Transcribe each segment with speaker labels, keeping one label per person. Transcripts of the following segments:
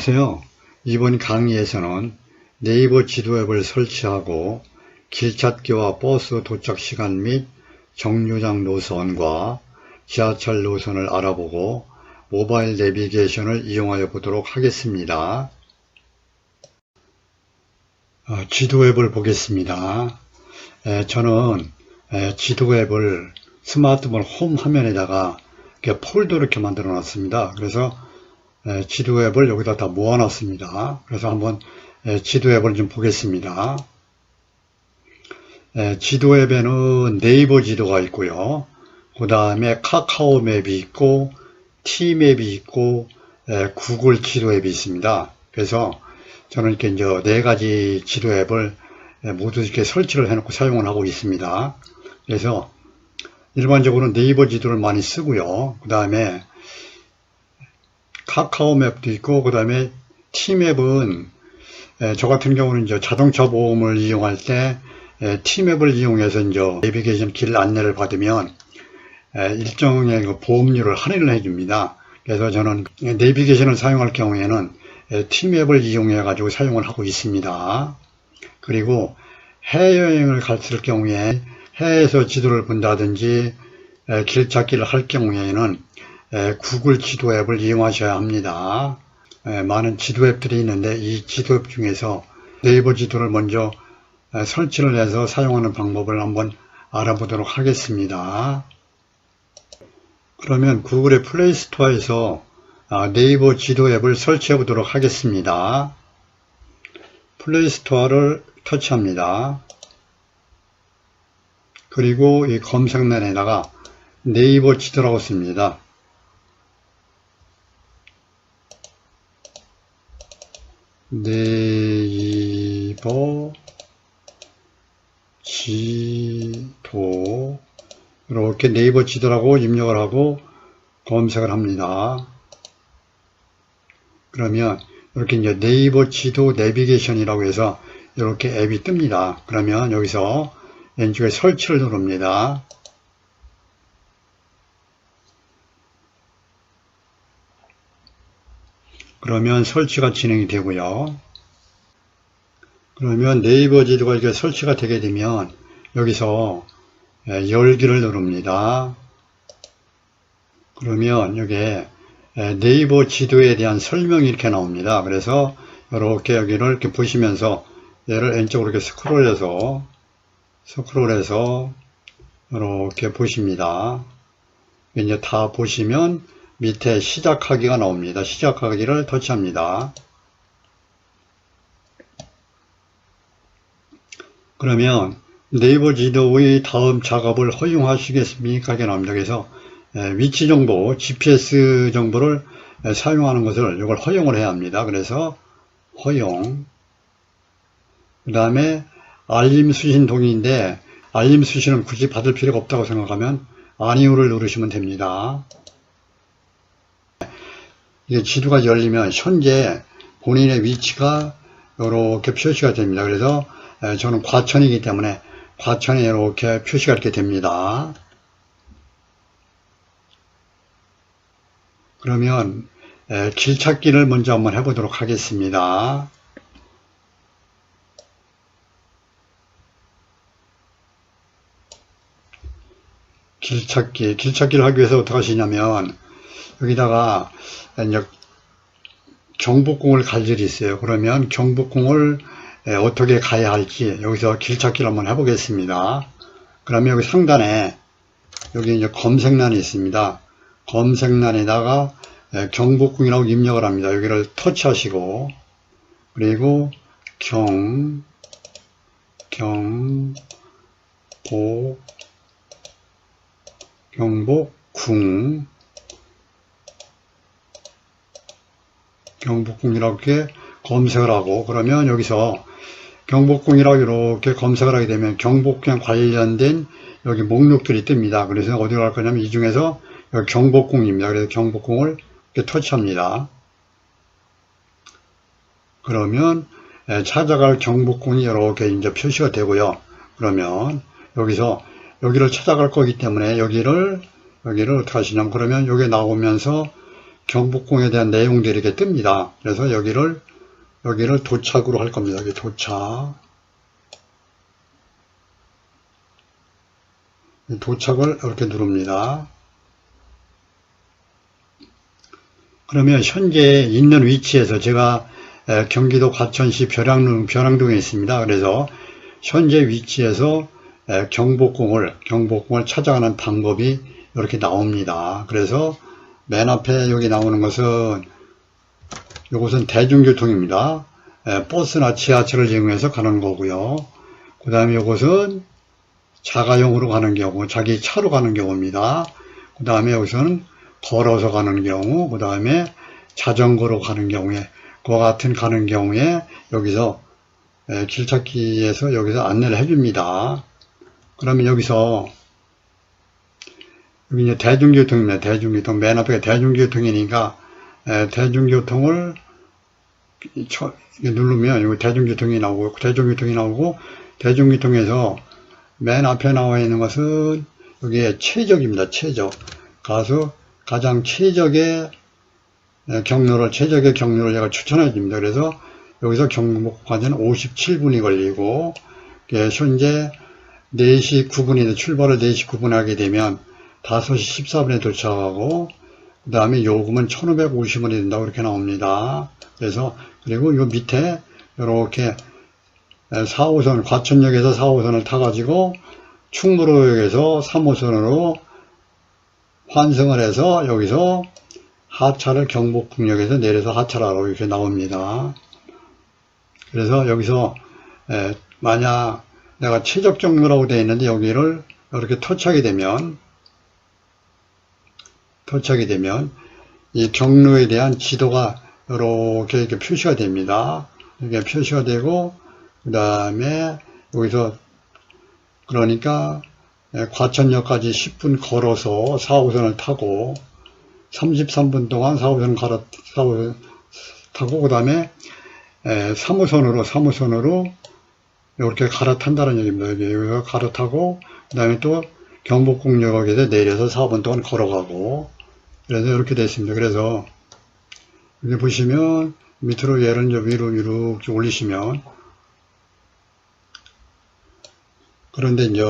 Speaker 1: 안녕하세요. 이번 강의에서는 네이버 지도 앱을 설치하고 길찾기와 버스 도착 시간 및 정류장 노선과 지하철 노선을 알아보고 모바일 내비게이션을 이용하여 보도록 하겠습니다. 지도 앱을 보겠습니다. 저는 지도 앱을 스마트폰 홈 화면에다가 이렇게 폴더 이렇게 만들어 놨습니다. 그래서 지도 앱을 여기다 다 모아 놨습니다. 그래서 한번 지도 앱을 좀 보겠습니다. 지도 앱에는 네이버 지도가 있고요. 그 다음에 카카오 맵이 있고 T맵이 있고 구글 지도 앱이 있습니다. 그래서 저는 이렇게 이제 4가지 지도 앱을 모두 이렇게 설치를 해놓고 사용을 하고 있습니다. 그래서 일반적으로 네이버 지도를 많이 쓰고요. 그 다음에 카카오 맵도 있고, 그 다음에 T맵은 저 같은 경우는 이제 자동차 보험을 이용할 때 T맵을 이용해서 이제 내비게이션 길 안내를 받으면 일정의 그 보험료를 할인을 해줍니다. 그래서 저는 내비게이션을 사용할 경우에는 T맵을 이용해 가지고 사용을 하고 있습니다. 그리고 해외여행을 갔을 경우에 해외에서 지도를 본다든지 길찾기를 할 경우에는 구글 지도 앱을 이용하셔야 합니다. 많은 지도 앱들이 있는데 이 지도 앱 중에서 네이버 지도를 먼저 설치를 해서 사용하는 방법을 한번 알아보도록 하겠습니다. 그러면 구글의 플레이 스토어에서 네이버 지도 앱을 설치해 보도록 하겠습니다. 플레이 스토어를 터치합니다. 그리고 이 검색란에다가 네이버 지도라고 씁니다. 네이버 지도 이렇게 네이버 지도라고 입력을 하고 검색을 합니다. 그러면 이렇게 이제 네이버 지도 내비게이션이라고 해서 이렇게 앱이 뜹니다. 그러면 여기서 왼쪽에 설치를 누릅니다. 그러면 설치가 진행이 되고요. 그러면 네이버 지도가 이렇게 설치가 되게 되면 여기서 열기를 누릅니다. 그러면 여기에 네이버 지도에 대한 설명이 이렇게 나옵니다. 그래서 이렇게 여기를 이렇게 보시면서 얘를 왼쪽으로 이렇게 스크롤해서 이렇게 보십니다. 이제 다 보시면 밑에 시작하기가 나옵니다. 시작하기를 터치합니다. 그러면 네이버 지도의 다음 작업을 허용하시겠습니까? 하게 나옵니다. 그래서 위치 정보, GPS 정보를 사용하는 것을 이걸 허용을 해야 합니다. 그래서 허용. 그 다음에 알림 수신 동의인데 알림 수신은 굳이 받을 필요가 없다고 생각하면 아니오를 누르시면 됩니다. 이게 지도가 열리면 현재 본인의 위치가 이렇게 표시가 됩니다. 그래서 저는 과천이기 때문에 과천에 이렇게 표시가 이렇게 됩니다. 그러면 길찾기를 먼저 한번 해보도록 하겠습니다. 길찾기를 하기 위해서 어떻게 하시냐면 여기다가 이제 경복궁을 갈 일이 있어요. 그러면 경복궁을 어떻게 가야 할지 여기서 길찾기를 한번 해보겠습니다. 그러면 여기 상단에 여기 이제 검색란이 있습니다. 검색란에다가 경복궁이라고 입력을 합니다. 여기를 터치하시고 그리고 경복궁이라고 이렇게 검색을 하고 그러면 여기서 경복궁이라고 이렇게 검색을 하게 되면 경복궁 관련된 여기 목록들이 뜹니다. 그래서 어디로 갈 거냐면 이 중에서 여기 경복궁입니다. 그래서 경복궁을 이렇게 터치합니다. 그러면 찾아갈 경복궁이 이렇게 이제 표시가 되고요. 그러면 여기서 여기를 찾아갈 거기 때문에 여기를 어떻게 하시냐면 그러면 여기 나오면서 경복궁에 대한 내용들이 이렇게 뜹니다. 그래서 여기를 도착으로 할 겁니다. 여기 도착을 이렇게 누릅니다. 그러면 현재 있는 위치에서 제가 경기도 과천시 벼랑동에 있습니다. 그래서 현재 위치에서 경복궁을 찾아가는 방법이 이렇게 나옵니다. 그래서 맨 앞에 여기 나오는 것은 이것은 대중교통입니다. 버스나 지하철을 이용해서 가는 거고요. 그 다음에 이것은 자가용으로 가는 경우, 자기 차로 가는 경우입니다. 그 다음에 여기서는 걸어서 가는 경우, 그 다음에 자전거로 가는 경우에, 그와 같은 가는 경우에 여기서 길찾기에서 여기서 안내를 해줍니다. 그러면 여기서 여기 이제 대중교통입니다. 대중교통 맨 앞에 대중교통이니까 대중교통을 누르면 여기 대중교통이 나오고 대중교통에서 맨 앞에 나와 있는 것은 여기에 최적입니다. 최적. 가서 가장 최적의 경로를 제가 추천해 줍니다. 그래서 여기서 경복궁까지는 57분이 걸리고, 현재 4시 9분인데 출발을 4시 9분에 하게 되면 5시 14분에 도착하고, 그 다음에 요금은 1,550원이 된다고 이렇게 나옵니다. 그래서, 그리고 요 밑에 이렇게 4호선, 과천역에서 4호선을 타가지고 충무로역에서 3호선으로 환승을 해서 여기서 하차를 경복궁역에서 내려서 하차를 하러 이렇게 나옵니다. 그래서 여기서 만약 내가 최적 경로라고 되어 있는데 여기를 이렇게 터치하게 되면 이 경로에 대한 지도가 이렇게 표시가 됩니다. 이렇게 표시가 되고, 그 다음에 여기서 그러니까 과천역까지 10분 걸어서 4호선을 타고 33분 동안 4호선 타고, 그 다음에 3호선으로 이렇게 갈아탄다는 얘기입니다. 여기서 갈아타고, 그 다음에 또 경복궁역에서 내려서 4분 동안 걸어가고, 그래서 이렇게 되어 있습니다. 그래서 여기 보시면 밑으로 얘를 이제 위로 이렇게 올리시면, 그런데 이제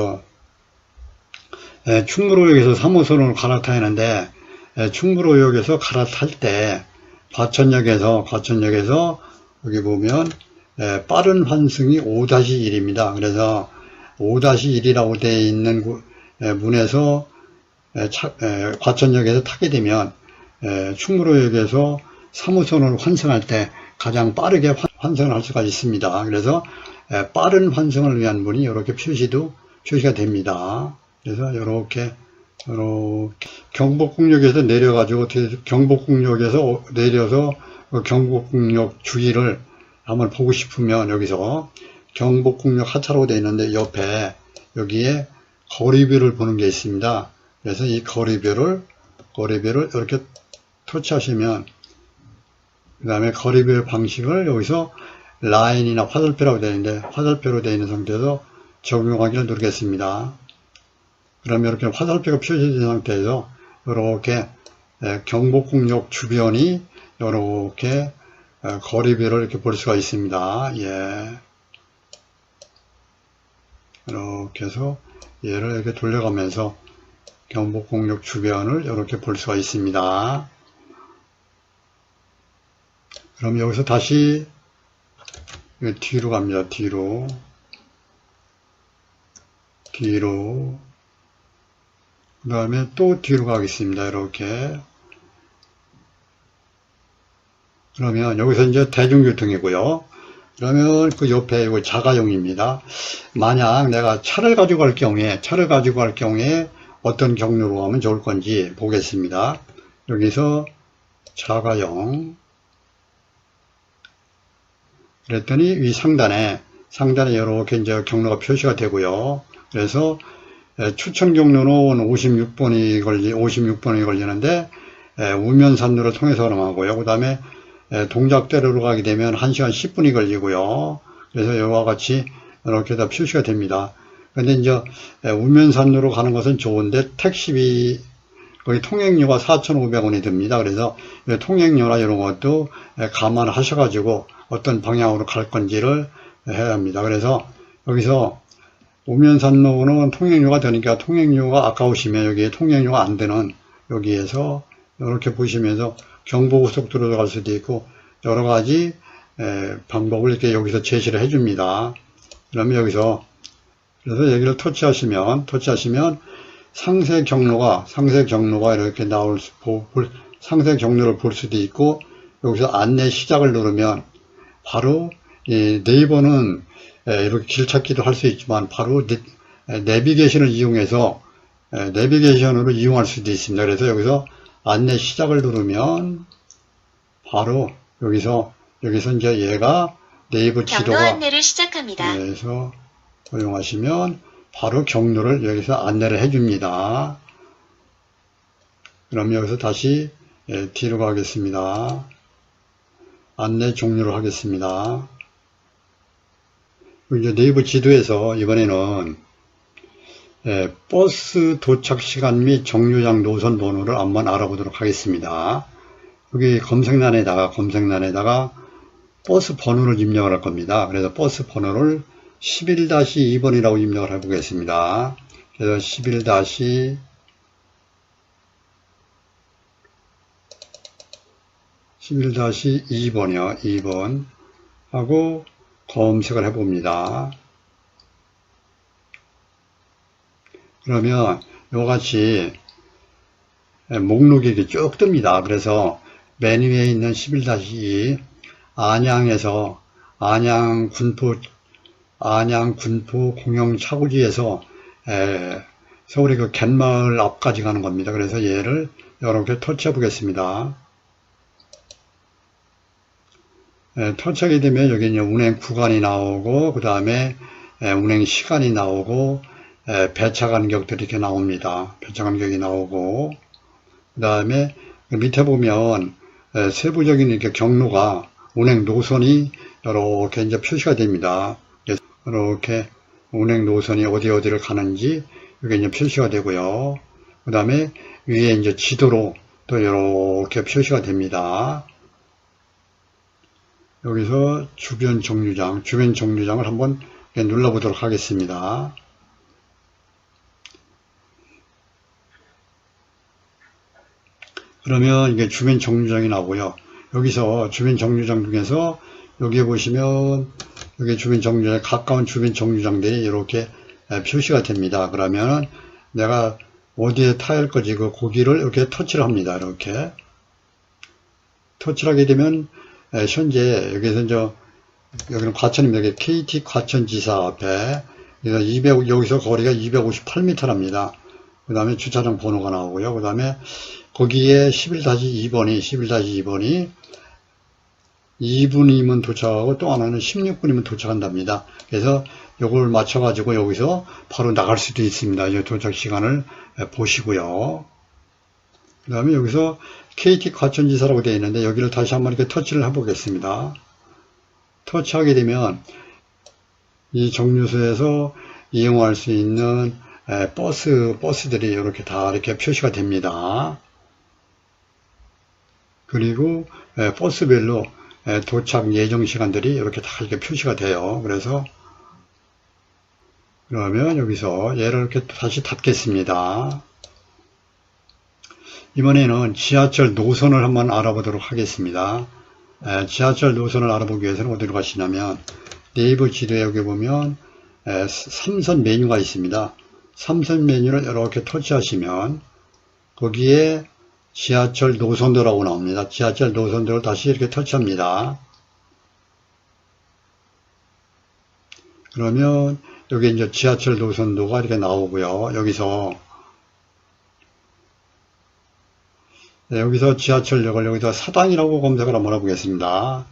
Speaker 1: 충무로역에서 3호선으로 갈아타야 하는데, 충무로역에서 갈아탈 때 과천역에서 여기 보면 빠른 환승이 5-1입니다. 그래서 5-1이라고 되어 있는 문에서 과천역에서 타게 되면 충무로역에서 3호선으로 환승할 때 가장 빠르게 환승을 할 수가 있습니다. 그래서 빠른 환승을 위한 문이 이렇게 표시가 됩니다. 그래서 이렇게 경복궁역에서 내려가지고 경복궁역에서 내려서 경복궁역 주위를 한번 보고 싶으면 여기서 경복궁역 하차로 되어 있는데 옆에 여기에 거리뷰를 보는 게 있습니다. 그래서 이 거리뷰를 이렇게 터치하시면, 그 다음에 거리뷰 방식을 여기서 라인이나 화살표라고 되어 있는데 화살표로 되어 있는 상태에서 적용하기를 누르겠습니다. 그러면 이렇게 화살표가 표시된 상태에서 이렇게 경복궁역 주변이 이렇게 거리뷰를 이렇게 볼 수가 있습니다. 예. 이렇게 해서 얘를 이렇게 돌려가면서 경복궁역 주변을 이렇게 볼 수가 있습니다. 그럼 여기서 다시 뒤로 갑니다. 뒤로. 그 다음에 또 뒤로 가겠습니다. 이렇게. 그러면 여기서 이제 대중교통이고요. 그러면 그 옆에 이거 자가용입니다. 만약 내가 차를 가지고 갈 경우에 어떤 경로로 가면 좋을 건지 보겠습니다. 여기서 자가용. 그랬더니 위 상단에 이렇게 이제 경로가 표시가 되고요. 그래서 추천 경로는 56번이 걸리는데 우면산로를 통해서 넘어가고요. 그 다음에 동작대로로 가게 되면 1시간 10분이 걸리고요. 그래서 이와 같이 이렇게 다 표시가 됩니다. 근데 이제 우면산로로 가는 것은 좋은데 택시비 거기 통행료가 4,500원이 듭니다. 그래서 통행료나 이런 것도 감안하셔가지고 어떤 방향으로 갈 건지를 해야 합니다. 그래서 여기서 우면산로는 통행료가 되니까 통행료가 아까우시면 여기에 통행료가 안 되는 여기에서 이렇게 보시면서 경부고속도로로 갈 수도 있고 여러 가지 방법을 이렇게 여기서 제시를 해 줍니다. 그러면 여기서 그래서 여기를 터치하시면 상세 경로가 이렇게 나올 상세 경로를 볼 수도 있고 여기서 안내 시작을 누르면 바로 네이버는 이렇게 길 찾기도 할 수 있지만 바로 내비게이션을 이용해서 내비게이션으로 이용할 수도 있습니다. 그래서 여기서 안내 시작을 누르면 바로 여기서 이제 얘가 네이버 지도가
Speaker 2: 경로 안내를 시작합니다.
Speaker 1: 그래서 사용하시면 바로 경로를 여기서 안내를 해줍니다. 그럼 여기서 다시 뒤로 가겠습니다. 안내 종료를 하겠습니다. 이제 네이버 지도에서 이번에는 버스 도착 시간 및 정류장 노선 번호를 한번 알아보도록 하겠습니다. 여기 검색란에다가 버스 번호를 입력을 할 겁니다. 그래서 버스 번호를 11-2번이라고 입력을 해보겠습니다. 그래서 11-2번이요. 2번 하고 검색을 해봅니다. 그러면 이같이 목록이 이렇게 쭉 뜹니다. 그래서 맨 위에 있는 11-2 안양에서 안양 군포 공영 차구지에서 서울의 그 갯마을 앞까지 가는 겁니다. 그래서 얘를 이렇게 터치해 보겠습니다. 터치하게 되면 여기 이제 운행 구간이 나오고 그 다음에 운행 시간이 나오고 배차 간격들이 이렇게 나옵니다. 배차 간격이 나오고 그 다음에 밑에 보면 세부적인 이렇게 경로가 운행 노선이 이렇게 이제 표시가 됩니다. 이렇게 운행 노선이 어디를 가는지 이게 이제 표시가 되고요. 그 다음에 위에 이제 지도로 또 이렇게 표시가 됩니다. 여기서 주변 정류장을 한번 눌러보도록 하겠습니다. 그러면 이게 주변 정류장이 나오고요. 여기서 주변 정류장 중에서 여기에 보시면 여기 주변 정류장에 가까운 주변 정류장들이 이렇게 표시가 됩니다. 그러면 내가 어디에 타야 할 거지 그 고기를 이렇게 터치를 합니다. 이렇게 터치를 하게 되면 현재 여기서 여기는 과천입니다. KT 과천지사 앞에 여기서 거리가 258m랍니다. 그 다음에 주차장 번호가 나오고요. 그 다음에 거기에 11-2번이 2분이면 도착하고 또 하나는 16분이면 도착한답니다. 그래서 요걸 맞춰가지고 여기서 바로 나갈 수도 있습니다. 이제 도착 시간을 보시고요. 그 다음에 여기서 KT 과천지사라고 되어 있는데 여기를 다시 한번 이렇게 터치를 해보겠습니다. 터치하게 되면 이 정류소에서 이용할 수 있는 버스들이 이렇게 다 이렇게 표시가 됩니다. 그리고 버스별로 도착 예정 시간들이 이렇게 다 이렇게 표시가 돼요. 그래서 그러면 여기서 얘를 이렇게 다시 닫겠습니다. 이번에는 지하철 노선을 한번 알아보도록 하겠습니다. 지하철 노선을 알아보기 위해서는 어디로 가시냐면 네이버 지도에 여기 보면 3선 메뉴가 있습니다. 3선 메뉴를 이렇게 터치하시면 거기에 지하철 노선도라고 나옵니다. 지하철 노선도를 다시 이렇게 터치합니다. 그러면 여기 이제 지하철 노선도가 이렇게 나오고요. 여기서 지하철역을 여기서 사당이라고 검색을 한번 해보겠습니다.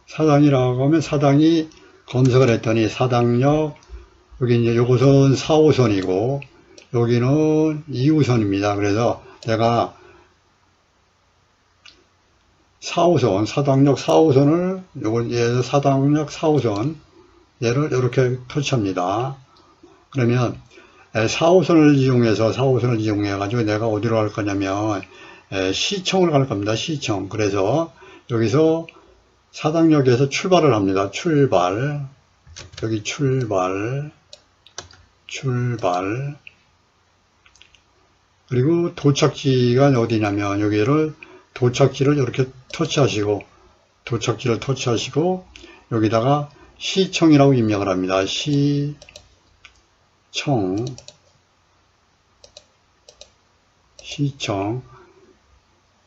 Speaker 1: 사당이라고 하면 사당이 검색을 했더니 사당역 여기 이제 요것은 4호선이고 여기는 2호선입니다. 그래서 내가 4호선, 사당역 4호선을, 얘 사당역 4호선, 얘를 이렇게 터치합니다. 그러면 4호선을 이용해가지고 내가 어디로 갈 거냐면, 시청을 갈 겁니다. 시청. 그래서 여기서 사당역에서 출발을 합니다. 출발. 여기 출발. 그리고 도착지가 어디냐면 여기를 도착지를 이렇게 터치하시고 여기다가 시청이라고 입력을 합니다. 시청.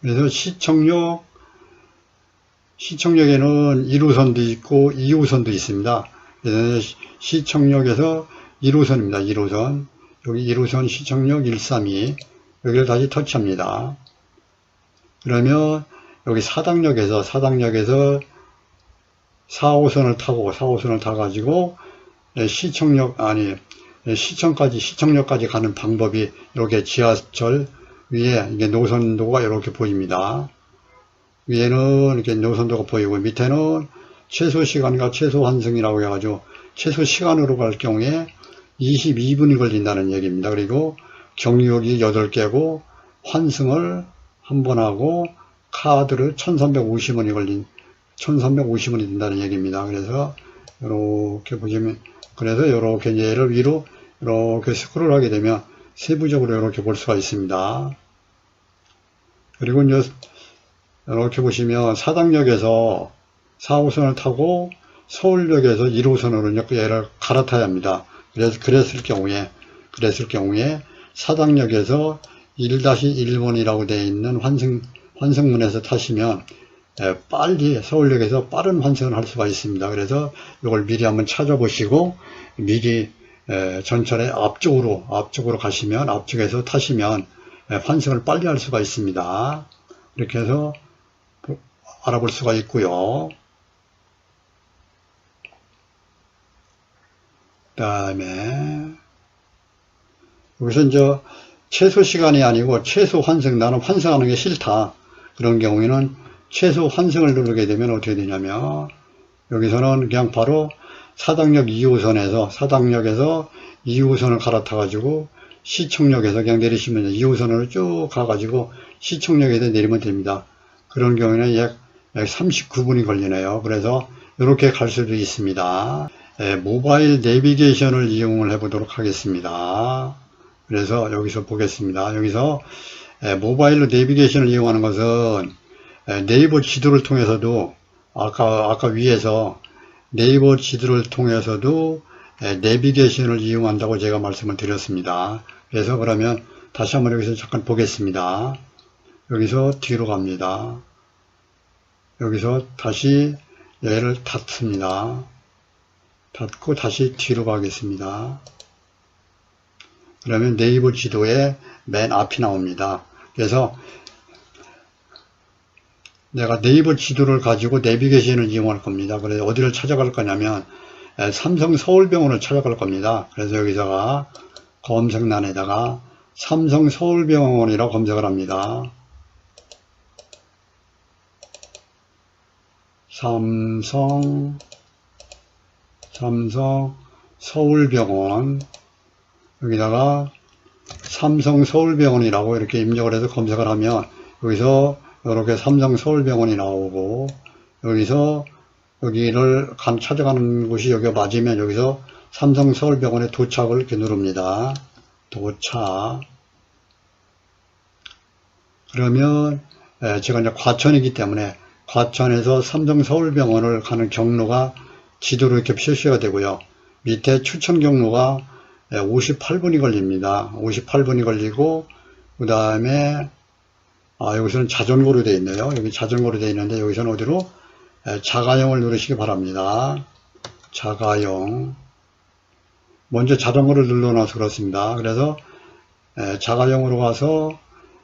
Speaker 1: 그래서 시청역에는 1호선도 있고 2호선도 있습니다. 그래서 시청역에서 1호선입니다. 1호선. 여기 1호선 시청역 132. 여기를 다시 터치합니다. 그러면 여기 사당역에서 4호선을 타가지고 시청역까지 가는 방법이 이렇게 지하철 위에 이게 노선도가 이렇게 보입니다. 위에는 이렇게 노선도가 보이고 밑에는 최소 시간과 최소 환승이라고 해가지고 최소 시간으로 갈 경우에 22분이 걸린다는 얘기입니다. 그리고 경유역이 8개고 환승을 한 번 하고 카드를 1350원이 된다는 얘기입니다. 그래서 이렇게 보시면, 그래서 이렇게 얘를 위로 이렇게 스크롤 하게 되면 세부적으로 이렇게 볼 수가 있습니다. 그리고 이제 이렇게 보시면 사당역에서 4호선을 타고 서울역에서 1호선으로 얘를 갈아타야 합니다. 그랬을 경우에 사당역에서 1-1번이라고 되어 있는 환승문에서 타시면 빨리 서울역에서 빠른 환승을 할 수가 있습니다. 그래서 이걸 미리 한번 찾아보시고 미리 전철의 앞쪽으로 가시면, 앞쪽에서 타시면 환승을 빨리 할 수가 있습니다. 이렇게 해서 알아볼 수가 있고요. 그 다음에 여기서 이제 최소 시간이 아니고 최소 환승, 나는 환승하는 게 싫다, 그런 경우에는 최소 환승을 누르게 되면 어떻게 되냐면 여기서는 그냥 바로 사당역에서 2호선을 갈아타 가지고 시청역에서 그냥 내리시면 2호선으로 쭉 가가지고 시청역에서 내리면 됩니다. 그런 경우에는 약 39분이 걸리네요. 그래서 이렇게 갈 수도 있습니다. 모바일 내비게이션을 이용을 해보도록 하겠습니다. 그래서 여기서 보겠습니다. 여기서 모바일로 내비게이션을 이용하는 것은 네이버 지도를 통해서도, 아까 위에서 네이버 지도를 통해서도 내비게이션을 이용한다고 제가 말씀을 드렸습니다. 그래서 그러면 다시 한번 여기서 잠깐 보겠습니다. 여기서 뒤로 갑니다. 여기서 다시 얘를 닫습니다. 닫고 다시 뒤로 가겠습니다. 그러면 네이버 지도에 맨 앞이 나옵니다. 그래서 내가 네이버 지도를 가지고 내비게이션을 이용할 겁니다. 그래서 어디를 찾아갈 거냐면 삼성 서울병원을 찾아갈 겁니다. 그래서 여기다가 검색란에다가 삼성 서울병원이라고 검색을 합니다. 삼성 서울병원, 여기다가 삼성 서울병원이라고 이렇게 입력을 해서 검색을 하면 여기서 이렇게 삼성 서울병원이 나오고, 여기서 여기를 찾아가는 곳이 여기가 맞으면 여기서 삼성 서울병원에 도착을 이렇게 누릅니다. 도착. 그러면 제가 이제 과천이기 때문에 과천에서 삼성 서울병원을 가는 경로가 지도로 이렇게 표시가 되고요. 밑에 추천 경로가 58분이 걸립니다. 58분이 걸리고, 그 다음에 여기서는 자전거로 되어 있네요. 여기 자전거로 되어 있는데 여기서는 어디로? 자가용을 누르시기 바랍니다. 자가용. 먼저 자전거를 눌러놔서 그렇습니다. 그래서 자가용으로 가서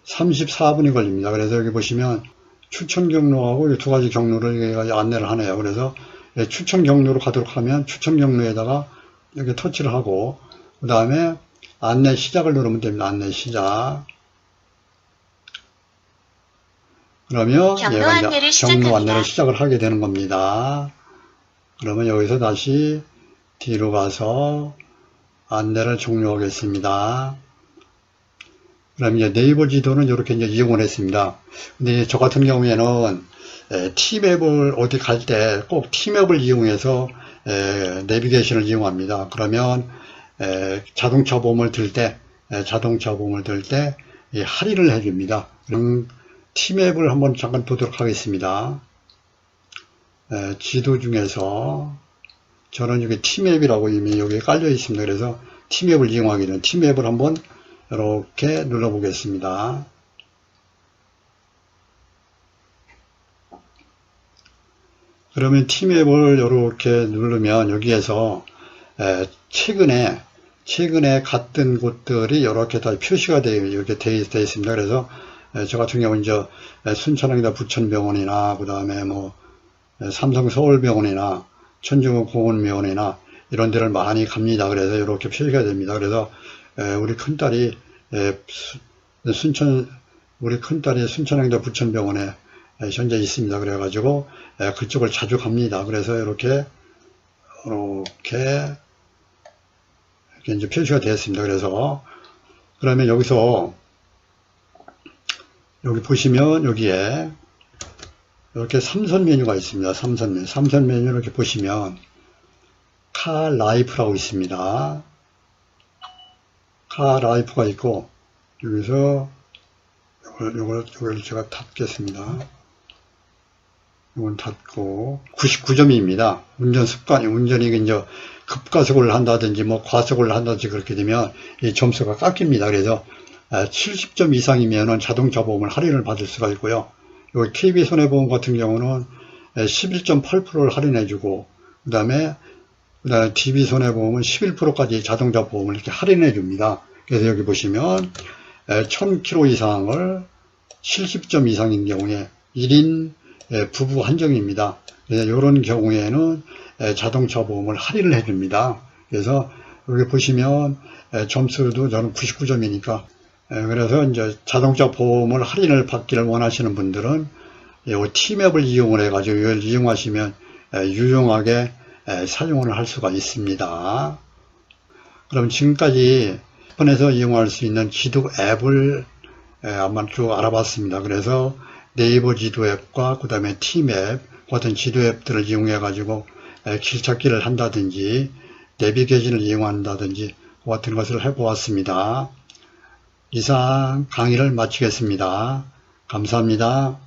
Speaker 1: 34분이 걸립니다. 그래서 여기 보시면 추천 경로하고 이 두 가지 경로를 안내를 하네요. 그래서 추천 경로로 가도록 하면 추천 경로에다가 이렇게 터치를 하고, 그 다음에 안내 시작을 누르면 됩니다. 안내 시작. 그러면
Speaker 2: 경로
Speaker 1: 얘가
Speaker 2: 안내를
Speaker 1: 이제 경로
Speaker 2: 시작합니다.
Speaker 1: 안내를 시작을 하게 되는 겁니다. 그러면 여기서 다시 뒤로 가서 안내를 종료하겠습니다. 그럼 이제 네이버 지도는 이렇게 이제 이용을 했습니다. 근데 저 같은 경우에는 T맵을 어디 갈 때 꼭 T맵을 이용해서 내비게이션을 이용합니다. 그러면 자동차 보험을 들 때 할인을 해줍니다. 그럼 T맵을 한번 잠깐 보도록 하겠습니다. 지도 중에서 저는 여기 T맵이라고 이미 여기 깔려 있습니다. 그래서 T맵을 이용하게 되는 T맵을 한번 이렇게 눌러 보겠습니다. 그러면 T맵을 이렇게 누르면 여기에서 최근에 갔던 곳들이 이렇게 다 표시가 되어 이렇게 되어 있습니다. 그래서 저 같은 경우는 이제 순천항이나 부천병원이나 그 다음에 뭐 삼성 서울병원이나 천주공 공원병원이나 이런 데를 많이 갑니다. 그래서 이렇게 표시가 됩니다. 그래서 우리 큰딸이 순천항이나 부천병원에 현재 있습니다. 그래가지고 그쪽을 자주 갑니다. 그래서 이렇게 이제 표시가 되었습니다. 그래서 그러면 여기서 여기 보시면 여기에 이렇게 삼선 메뉴가 있습니다. 삼선 메뉴 이렇게 보시면 카 라이프라고 있습니다. 카 라이프가 있고 여기서 이걸 제가 닫겠습니다. 이건 닫고 99점입니다. 운전 습관이 운전이 이제 급가속을 한다든지 뭐 과속을 한다든지 그렇게 되면 이 점수가 깎입니다. 그래서 70점 이상이면은 자동차 보험을 할인을 받을 수가 있고요. 여기 KB손해보험 같은 경우는 11.8%를 할인해주고 그 다음에 DB손해보험은 11%까지 자동차 보험을 이렇게 할인해줍니다. 그래서 여기 보시면 1000km 이상을 70점 이상인 경우에 1인 부부 한정입니다. 그래서 이런 경우에는 자동차 보험을 할인을 해줍니다. 그래서 여기 보시면 점수도 저는 99점이니까 그래서 이제 자동차 보험을 할인을 받기를 원하시는 분들은 이 T맵을 이용을 해가지고 이걸 이용하시면 유용하게 사용을 할 수가 있습니다. 그럼 지금까지 폰에서 이용할 수 있는 지도 앱을 한번 쭉 알아봤습니다. 그래서 네이버 지도 앱과 그 다음에 T맵 같은 지도 앱들을 이용해 가지고 길찾기를 한다든지 내비게이션을 이용한다든지 그 같은 것을 해보았습니다. 이상 강의를 마치겠습니다. 감사합니다.